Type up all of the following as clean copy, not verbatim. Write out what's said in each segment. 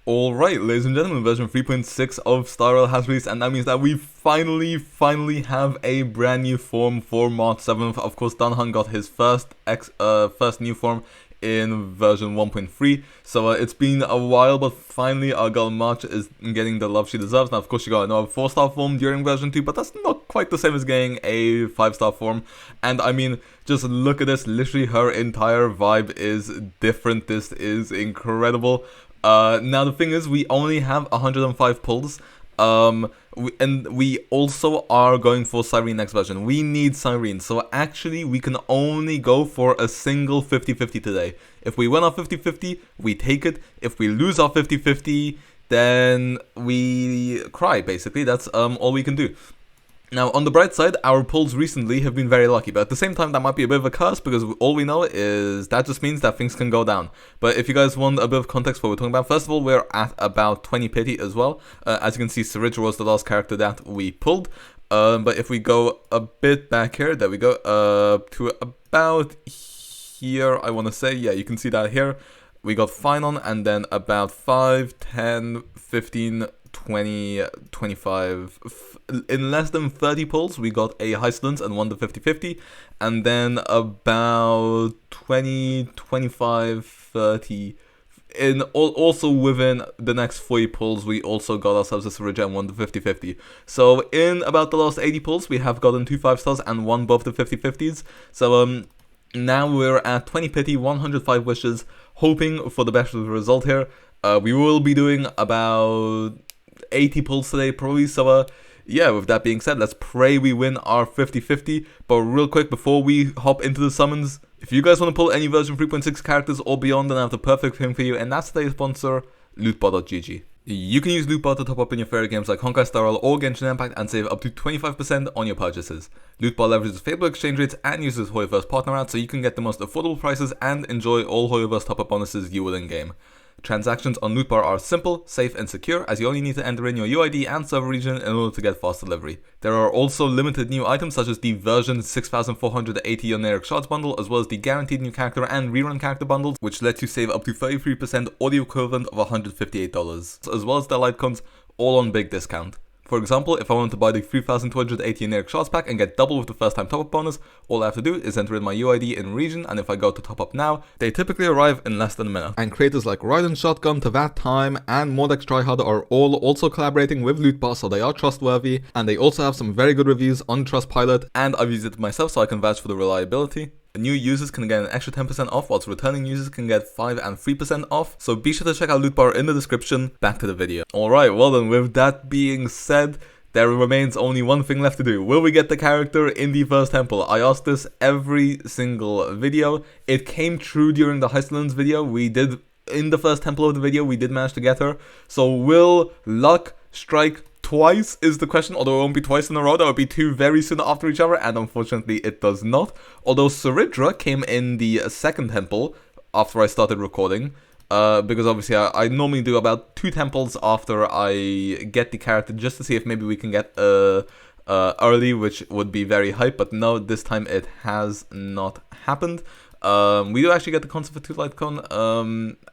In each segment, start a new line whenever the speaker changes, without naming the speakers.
Alright, ladies and gentlemen, version 3.6 of Star Rail has released, and that means that we finally have a brand new form for March 7th. Of course, Danhan got his first new form in version 1.3, so it's been a while, but finally our girl March is getting the love she deserves. Now, of course, she got another 4-star form during version 2, but that's not quite the same as getting a 5-star form. And I mean, just look at this, literally her entire vibe is different. This is incredible. Now the thing is, we only have 105 pulls, and we also are going for Cyrene next version. We need Cyrene, so actually we can only go for a single 50-50 today. If we win our 50-50, we take it. If we lose our 50-50, then we cry, basically. That's all we can do. Now, on the bright side, our pulls recently have been very lucky, but at the same time, that might be a bit of a curse, because all we know is that just means that things can go down. But if you guys want a bit of context for what we're talking about, first of all, we're at about 20 pity as well. As you can see, Saridra was the last character that we pulled. But if we go a bit back here, there we go, to about here, I want to say, yeah, you can see that here. We got Finon, and then about 5, 10, 15, 20, 25, in less than 30 pulls, we got a Heistlands and won the 50-50, and then about 20, 25, 30, also within the next 40 pulls, we also got ourselves a Saridra and won the 50-50. So in about the last 80 pulls, we have gotten 2 5-stars and won both the 50-50s. So now we're at 20 pity, 105 wishes, hoping for the best result here. We will be doing about 80 pulls today probably, so yeah, with that being said, let's pray we win our 50-50. But real quick, before we hop into the summons, if you guys want to pull any version 3.6 characters or beyond, then I have the perfect thing for you, and that's today's sponsor, lootbar.gg. You can use Lootbar to top up in your favorite games like Honkai, Star Rail, or Genshin Impact and save up to 25% on your purchases. Lootbar leverages favorable exchange rates and uses Hoyoverse partner ads so you can get the most affordable prices and enjoy all Hoyoverse top-up bonuses you will in-game. Transactions on Lootbar are simple, safe, and secure, as you only need to enter in your UID and server region in order to get fast delivery. There are also limited new items such as the version 6480 Oneric Shards bundle, as well as the guaranteed new character and rerun character bundles, which let you save up to 33% or the equivalent of $158, as well as the light cones, all on big discount. For example, if I want to buy the 3280 Oneric Shards pack and get double with the first time top up bonus, all I have to do is enter in my UID in region, and if I go to top up now, they typically arrive in less than a minute. And creators like Raiden Shotgun, To That Time, and Mordex Tryhard are all also collaborating with Lootbar, so they are trustworthy, and they also have some very good reviews on Trustpilot, and I've used it myself so I can vouch for the reliability. New users can get an extra 10% off, whilst returning users can get 5 and 3% off, so be sure to check out Lootbar in the description. Back to the video. Alright, well then, with that being said, there remains only one thing left to do. Will we get the character in the first temple? I asked this every single video. It came true during the Heistlands video. We did, in the first temple of the video, we did manage to get her. So will luck strike twice is the question, although it won't be twice in a row. That would be 2 very soon after each other, and unfortunately it does not. Although Saridra came in the second temple after I started recording, because obviously I normally do about 2 temples after I get the character, just to see if maybe we can get early, which would be very hype, but no, this time it has not happened. We do actually get the concept for 2 light cone.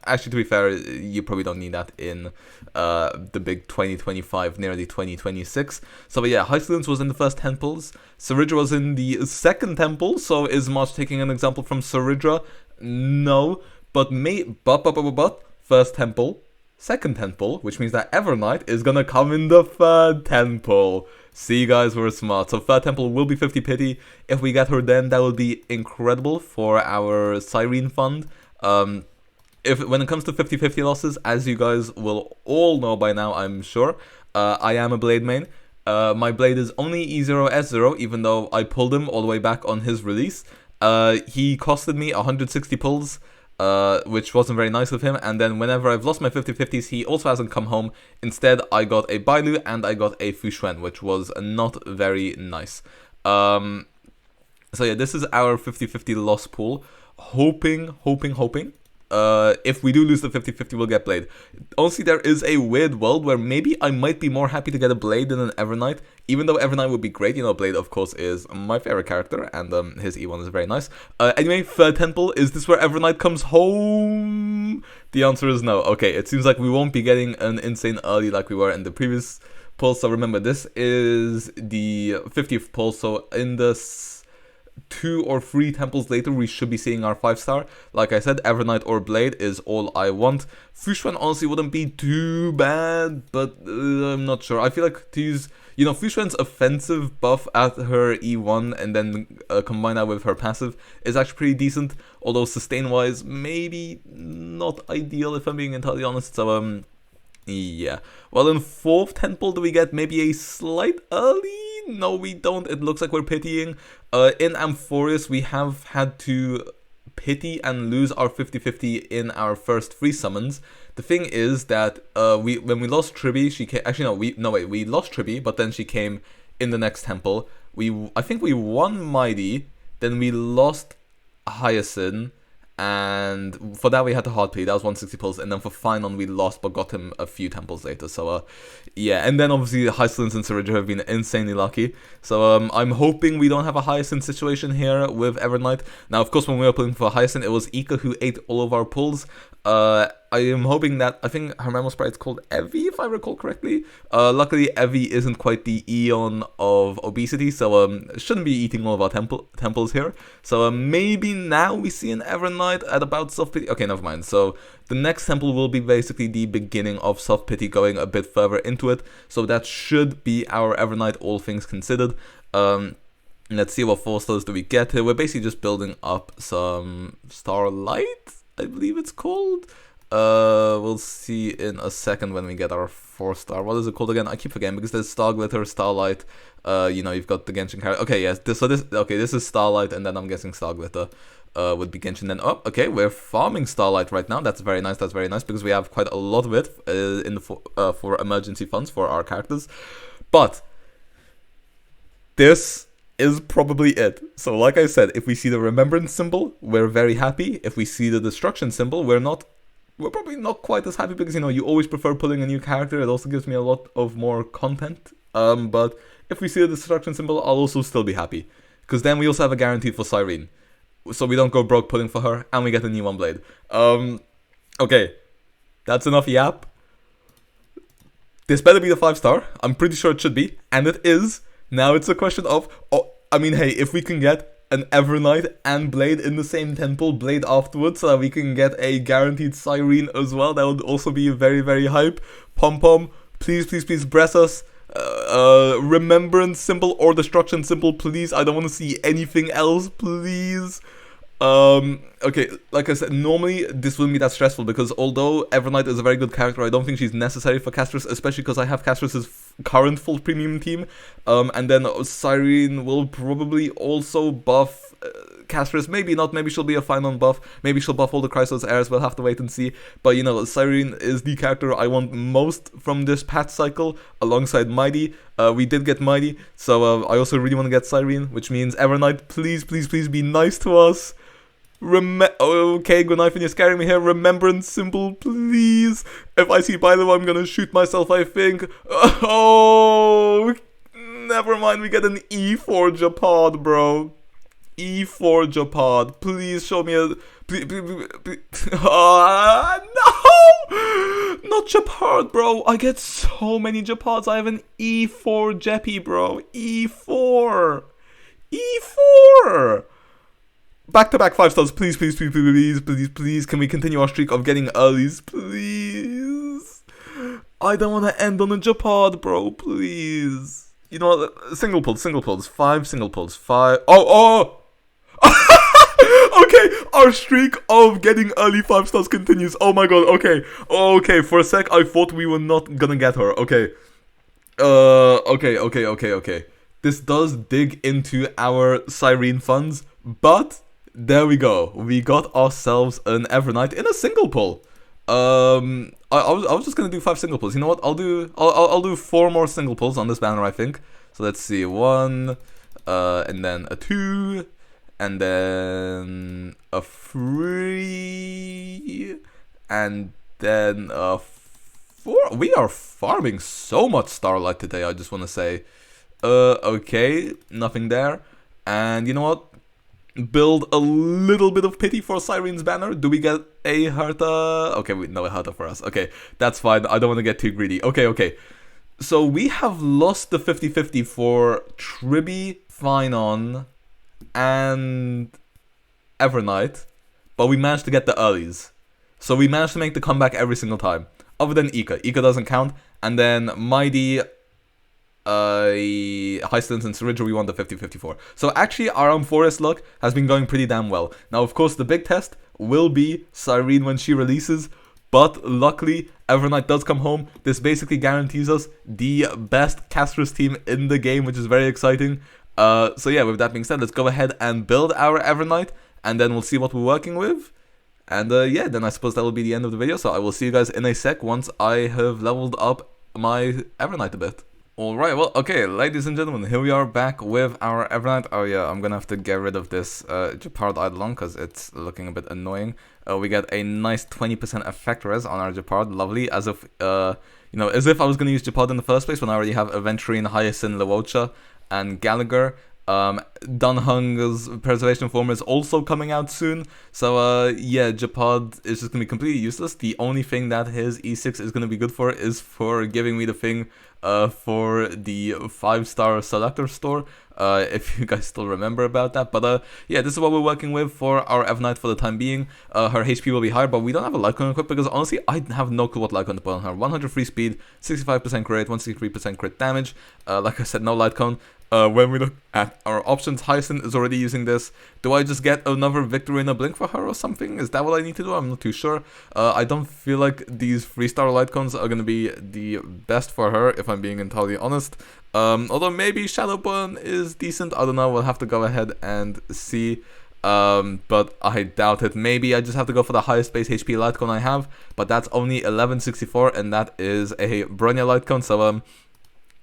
Actually, to be fair, you probably don't need that in the big 2025, nearly 2026. So but yeah, Heistlands was in the first temples. Saridra was in the second temple. So is March taking an example from Saridra? No, but first temple, second temple, which means that Evernight is gonna come in the third temple. See guys, we're smart. So third temple will be 50 pity. If we get her then, that would be incredible for our Cyrene fund. When it comes to 50-50 losses, as you guys will all know by now, I'm sure, I am a Blade main. My Blade is only E0 S0, even though I pulled him all the way back on his release. He costed me 160 pulls. Which wasn't very nice of him, and then whenever I've lost my 50-50s, he also hasn't come home. Instead, I got a Bailu and I got a Fushuen, which was not very nice. So yeah, this is our 50-50 loss pool. Hoping if we do lose the 50-50, we'll get Blade. Honestly, there is a weird world where maybe I might be more happy to get a Blade than an Evernight, even though Evernight would be great. You know, Blade, of course, is my favorite character, and his E1 is very nice. Anyway, third temple, is this where Evernight comes home? The answer is no. Okay, it seems like we won't be getting an insane early like we were in the previous pull. So remember, this is the 50th pull, so in the 2 or 3 temples later, we should be seeing our 5-star. Like I said, Evernight or Blade is all I want. Fushwan honestly wouldn't be too bad, but I'm not sure. I feel like to use, you know, Fushwan's offensive buff at her E1 and then combine that with her passive is actually pretty decent. Although sustain-wise, maybe not ideal if I'm being entirely honest. So yeah. Well, in 4th temple, do we get maybe a slight early? No, we don't. It looks like we're pitying. In Amphorius, we have had to pity and lose our 50-50 in our first 3 summons. The thing is that when we lost Tribi, she came. Actually, we lost Tribi, but then she came in the next temple. I think we won Mighty, then we lost Hyacinth. And for that we had to hard play. That was 160 pulls, and then for Finon we lost but got him a few temples later. So yeah, and then obviously Hyacinth and Syringa have been insanely lucky. So I'm hoping we don't have a Hyacinth situation here with Evernight. Now of course when we were playing for Hyacinth, it was Ika who ate all of our pulls. I am hoping that, I think her Memo Sprite's called Evie, if I recall correctly. Luckily, Evie isn't quite the Eon of obesity, so shouldn't be eating all of our temples here. So maybe now we see an Evernight at about Self-Pity. Okay, never mind. So the next temple will be basically the beginning of Self-Pity, going a bit further into it. So that should be our Evernight, all things considered. Let's see what 4 stars do we get here. We're basically just building up some Starlight, I believe it's called. We'll see in a second when we get our 4-star. What is it called again? I keep forgetting because there's Star Glitter, Starlight. You know, you've got the Genshin character. Okay, yes. This is Starlight, and then I'm guessing Star Glitter would be Genshin. Then okay, we're farming Starlight right now. That's very nice. That's very nice because we have quite a lot of it in the for emergency funds for our characters. But this is probably it. So like I said, if we see the remembrance symbol, we're very happy. If we see the destruction symbol, we're probably not quite as happy because, you know, you always prefer pulling a new character. It also gives me a lot of more content. But if we see the destruction symbol, I'll also still be happy because then we also have a guarantee for Cyrene, so we don't go broke pulling for her, and we get a new 1 blade. Okay, that's enough yap. This better be the 5-star. I'm pretty sure it should be, and it is. Now it's a question of, I mean, hey, if we can get an Evernight and Blade in the same temple, Blade afterwards, so that we can get a guaranteed Cyrene as well, that would also be very, very hype. Pom-pom, please, please, please bless us. Remembrance symbol or destruction symbol, please. I don't want to see anything else, please. Okay, like I said, normally this wouldn't be that stressful because although Evernight is a very good character, I don't think she's necessary for Castris, especially because I have Castris' current full premium team. And then Cyrene will probably also buff Castris. Maybe not, maybe she'll be a Finon buff, maybe she'll buff all the Chrysos heirs, we'll have to wait and see. But you know, Cyrene is the character I want most from this patch cycle, alongside Mighty. We did get Mighty, so I also really want to get Cyrene, which means Evernight, please, please, please be nice to us. Okay, good knife, and you're scaring me here. Remembrance symbol, please. If I see by the way, I'm gonna shoot myself, I think. Oh, never mind. We get an E4 Japad, bro. E4 Japad. Please show me a. Please. No, not Japad, bro. I get so many Japads. I have an E4 Jeppy, bro. E4. E4. Back-to-back 5-stars, please, please, please, please, please, please. Can we continue our streak of getting earlies, please? I don't want to end on a Japad, bro, please. You know what? Single pulls, 5 single pulls, 5. Oh! Okay, our streak of getting early 5-stars continues. Oh my god, okay, for a sec, I thought we were not gonna get her, okay. Okay. This does dig into our Cyrene funds, but there we go. We got ourselves an Evernight in a single pull. I was just gonna do 5 single pulls. You know what? I'll do 4 more single pulls on this banner, I think. So let's see, 1, and then a 2, and then a free, and then a 4. We are farming so much Starlight today, I just want to say. Okay, nothing there. And you know what? Build a little bit of pity for Sirene's banner. Do we get a Herta? Okay, no Herta for us. Okay, that's fine. I don't want to get too greedy. Okay. So we have lost the 50-50 for Tribby, Finon, and Evernight, but we managed to get the earlies. So we managed to make the comeback every single time. Other than Ika. Ika doesn't count. And then Mighty, Hystens and Syringa, we won the 50-54. So actually our Forest luck has been going pretty damn well. Now of course the big test will be Cyrene when she releases, but luckily Evernight does come home. This basically guarantees us the best Castrus team in the game, which is very exciting. So yeah, with that being said, let's go ahead and build our Evernight, and then we'll see what we're working with. And yeah, then I suppose that will be the end of the video. So I will see you guys in a sec once I have leveled up my Evernight a bit. Alright, well, okay, ladies and gentlemen, here we are back with our Evernight. Oh yeah, I'm gonna have to get rid of this Gepard Eidolon because it's looking a bit annoying. We get a nice 20% effect res on our Gepard, lovely, as if, you know, as if I was gonna use Gepard in the first place when I already have Aventurine, Hyacinth, Lewocha, and Gallagher. Dunhung's Preservation Form is also coming out soon, so yeah, Gepard is just gonna be completely useless. The only thing that his E6 is gonna be good for is for giving me the thing for the 5-star selector store, if you guys still remember about that. But yeah, this is what we're working with for our Evernight for the time being. Her HP will be higher, but we don't have a Light Cone equipped because honestly I have no clue what Light Cone to put on her. 100 free speed, 65% crit rate, 163% crit damage. Like I said, no Light Cone. When we look at our options, Hyacinth is already using this. Do I just get another Victory in a Blink for her or something? Is that what I need to do? I'm not too sure. I don't feel like these 3-star Light Cones are going to be the best for her, if I'm being entirely honest. Although maybe Shadowburn is decent. I don't know. We'll have to go ahead and see. But I doubt it. Maybe I just have to go for the highest base HP Light Cone I have. But that's only 1164, and that is a Bronya Light Cone. So,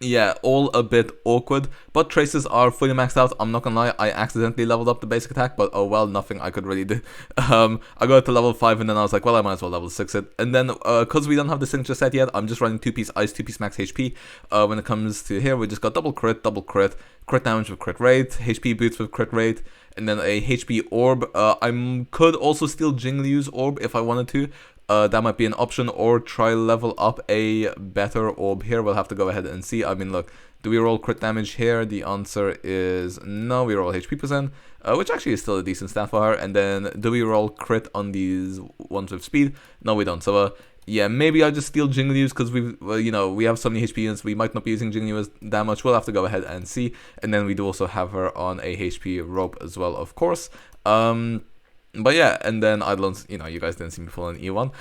yeah, all a bit awkward, but traces are fully maxed out. I'm not gonna lie, I accidentally leveled up the basic attack, but oh well, nothing I could really do. I got to level 5 and then I was like, well, I might as well level 6 it. And then, because we don't have the signature set yet, I'm just running 2-piece ice, 2-piece max HP. When it comes to here, we just got double crit damage with crit rate, HP boots with crit rate, and then a HP orb. I could also steal Jingliu's orb if I wanted to. That might be an option, or try level up a better orb here. We'll have to go ahead and see. I mean, look, do we roll crit damage here? The answer is no. We roll HP %, which actually is still a decent stat for her. And then do we roll crit on these ones with speed? No, we don't. So yeah, maybe I just steal Jingliu's because we, you know, we have so many HP units. We might not be using Jingliu that much. We'll have to go ahead and see. And then we do also have her on a HP rope as well, of course. But yeah, and then Eidolons, you know, you guys didn't see me pull an E1.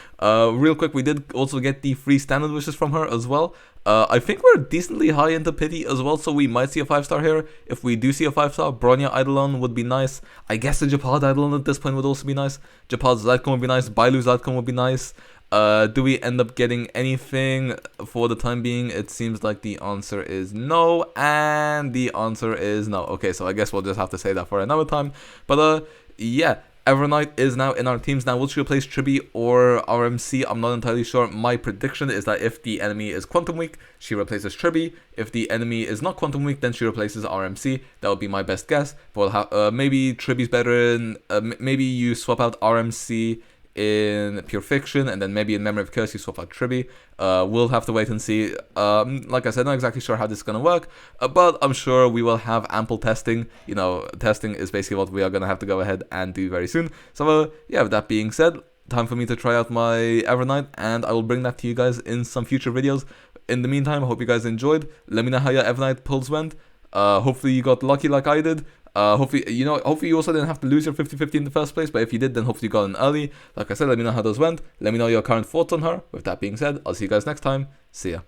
Real quick, we did also get the free standard wishes from her as well. I think we're decently high into pity as well, so we might see a 5-star here. If we do see a 5-star, Bronya Eidolon would be nice. I guess the Gepard Eidolon at this point would also be nice. Gepard's Light Cone would be nice. Bailu's Light Cone would be nice. Do we end up getting anything for the time being? It seems like the answer is no, and the answer is no. Okay, so I guess we'll just have to say that for another time. But yeah, Evernight is now in our teams. Now, will she replace Tribby or RMC? I'm not entirely sure. My prediction is that if the enemy is Quantum Weak, she replaces Tribby. If the enemy is not Quantum Weak, then she replaces RMC. That would be my best guess. But maybe Tribby's better in... maybe you swap out RMC in Pure Fiction, and then maybe in Memory of Curse you swap out Tribby. We'll have to wait and see. Like I said, not exactly sure how this is going to work, but I'm sure we will have ample testing. You know, testing is basically what we are going to have to go ahead and do very soon. So yeah, with that being said, time for me to try out my Evernight, and I will bring that to you guys in some future videos. In the meantime, I hope you guys enjoyed. Let me know how your Evernight pulls went. Hopefully you got lucky like I did. Hopefully you also didn't have to lose your 50-50 in the first place, but if you did, then hopefully you got in early. Like I said, let me know how those went. Let me know your current thoughts on her. With that being said, I'll see you guys next time. See ya.